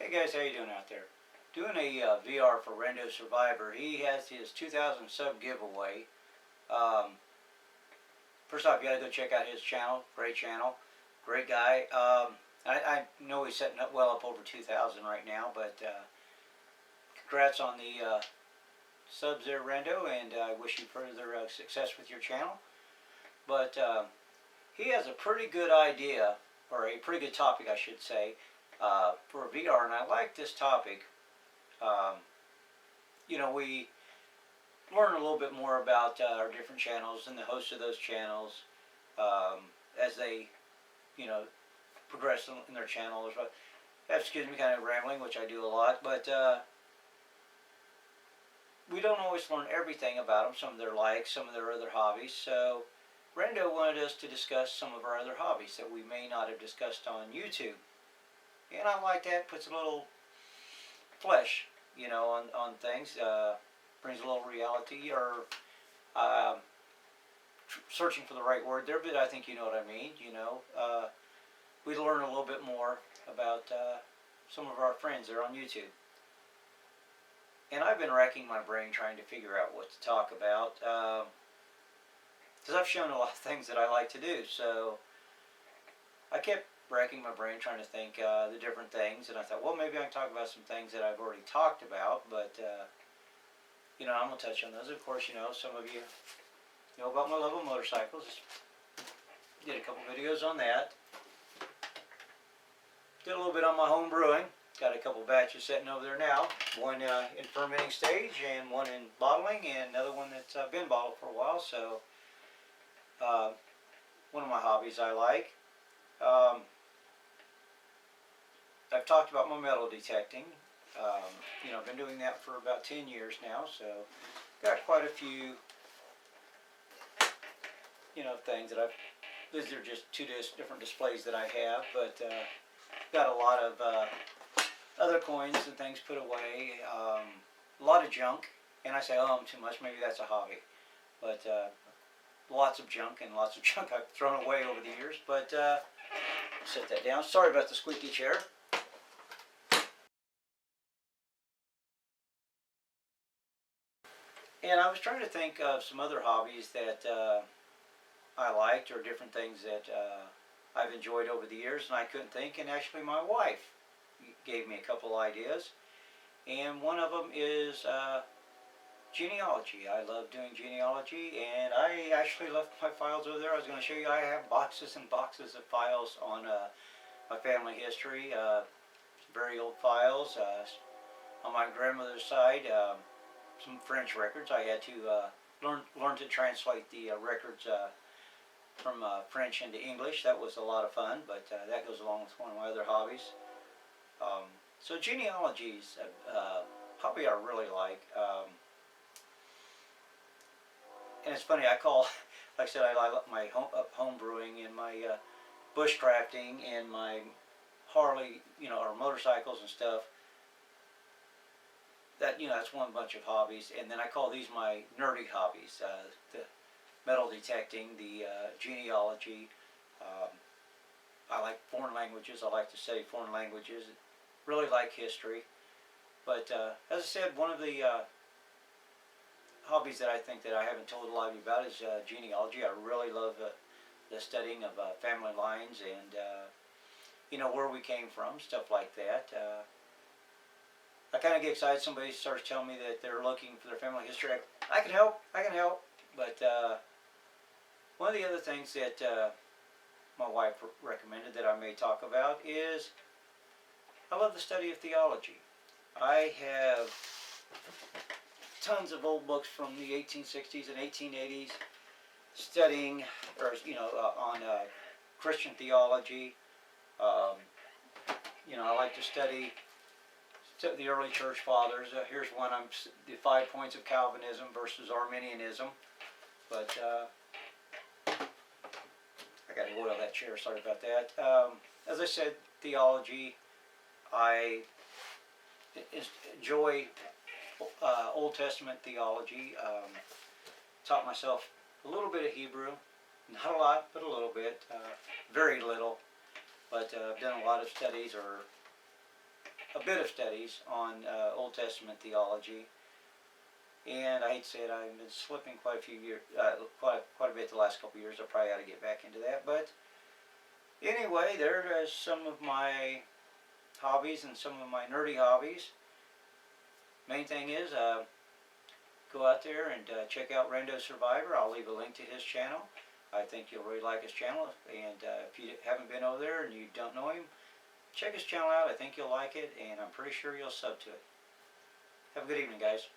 Hey guys, how you doing out there? Doing a VR for Randough Survivor. He has his 2000 sub giveaway. Um, First off, you gotta go check out his channel. Great channel, great guy. I know he's setting up well up over 2,000 right now, but congrats on the subs there, Randough, and I wish you further success with your channel. But he has a pretty good idea, or a pretty good topic, I should say, for VR, and I like this topic. We learn a little bit more about our different channels and the hosts of those channels as they, progress in their channels. Excuse me, kind of rambling, which I do a lot, but we don't always learn everything about them. Some of their likes, some of their other hobbies. So Randough wanted us to discuss some of our other hobbies that we may not have discussed on YouTube. And I like that. Puts a little flesh, on things. Brings a little reality, or searching for the right word there, but I think you know what I mean. We learn a little bit more about some of our friends that are on YouTube. And I've been racking my brain trying to figure out what to talk about, because I've shown a lot of things that I like to do. So I kept racking my brain trying to think the different things, and I thought, well, maybe I can talk about some things that I've already talked about, but I'm going to touch on those. Of course, some of you know about my love of motorcycles. Did a couple videos on that. Did a little bit on my home brewing. Got a couple batches sitting over there now. One in fermenting stage, and one in bottling, and another one that's been bottled for a while. So, one of my hobbies I like. I've talked about my metal detecting. I've been doing that for about 10 years now, so got quite a few, things that these are just two different displays that I have, but got a lot of other coins and things put away, a lot of junk, and I say, oh, I'm too much, maybe that's a hobby, but lots of junk, and lots of junk I've thrown away over the years, but set that down. Sorry about the squeaky chair. And I was trying to think of some other hobbies that I liked, or different things that I've enjoyed over the years, and I couldn't think, and actually my wife gave me a couple ideas, and one of them is genealogy. I love doing genealogy, and I actually left my files over there. I was going to show you. I have boxes and boxes of files on my family history, very old files. On my grandmother's side, some French records. I had to learn to translate the records from French into English. That was a lot of fun, but that goes along with one of my other hobbies. So genealogy is a hobby I really like. And it's funny, like I said, I like my home brewing and my bushcrafting and my Harley, or motorcycles and stuff. That's one bunch of hobbies, and then I call these my nerdy hobbies: the metal detecting, the genealogy. I like foreign languages. I like to study foreign languages. Really like history. But as I said, one of the hobbies that I think that I haven't told a lot of you about is genealogy. I really love the studying of family lines and where we came from, stuff like that. I kind of get excited. Somebody starts telling me that they're looking for their family history. I can help. But one of the other things that my wife recommended that I may talk about is I love the study of theology. I have tons of old books from the 1860s and 1880s studying, or on Christian theology. I like to study the early church fathers. Here's one: the 5 points of Calvinism versus Arminianism. But I got to oil that chair. Sorry about that. As I said, theology. I enjoy Old Testament theology. Taught myself a little bit of Hebrew, not a lot, but a little bit. Very little, but I've done a lot of studies, or a bit of studies on Old Testament theology. And I hate to say it, I've been slipping quite a few years, quite a bit the last couple of years. I probably ought to get back into that. But anyway, there are some of my hobbies and some of my nerdy hobbies. Main thing is, go out there and check out Randough Survivor. I'll leave a link to his channel. I think you'll really like his channel. And if you haven't been over there and you don't know him, check his channel out. I think you'll like it, and I'm pretty sure you'll sub to it. Have a good evening, guys.